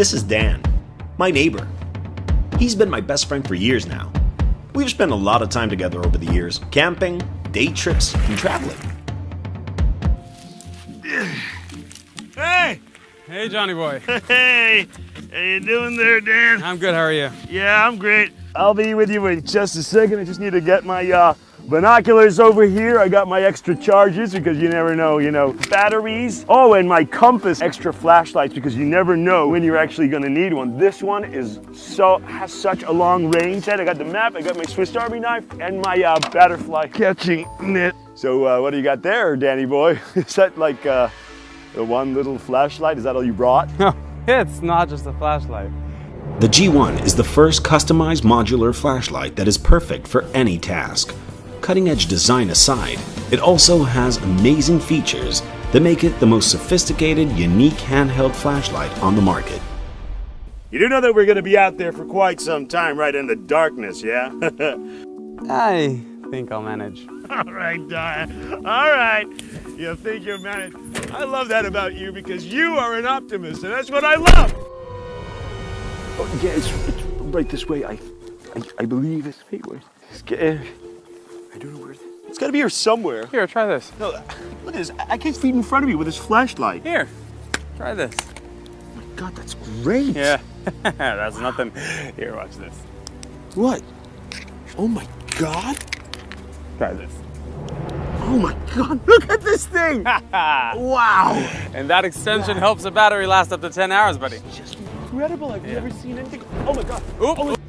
This is Dan, my neighbor. He's been my best friend for years now. We've spent a lot of time together over the years, camping, day trips, and traveling. Hey! Hey, Johnny boy. Hey! How you doing there, Dan? I'm good, how are you? Yeah, I'm great. I'll be with you in just a second. I just need to get my binoculars over here. I got my extra charges because you never know, batteries. Oh, and my compass, extra flashlights because you never know when you're actually gonna need one. This one has such a long range. I got the map, I got my Swiss Army knife, and my butterfly catching net. So what do you got there, Danny boy? Is that like the one little flashlight? Is that all you brought? No, it's not just a flashlight. The G1 is the first customized modular flashlight that is perfect for any task. Cutting-edge design aside, it also has amazing features that make it the most sophisticated, unique handheld flashlight on the market. You do know that we're gonna be out there for quite some time, right in the darkness, yeah? I think I'll manage. All right, Diane. All right. You think you'll manage? I love that about you because you are an optimist, and that's what I love. Oh, yeah, it's right this way. I believe it's. Hey, wait. I don't know where it's got to be here somewhere. Here, try this. No, look at this. I can't see it in front of me with this flashlight. Here, try this. Oh my God, that's great. Yeah, that's nothing. Here, watch this. What? Oh my God. Try this. Oh my God, look at this thing. Wow. And that extension helps the battery last up to 10 hours, buddy. It's just incredible. I've never seen anything. Oh my God. Oop.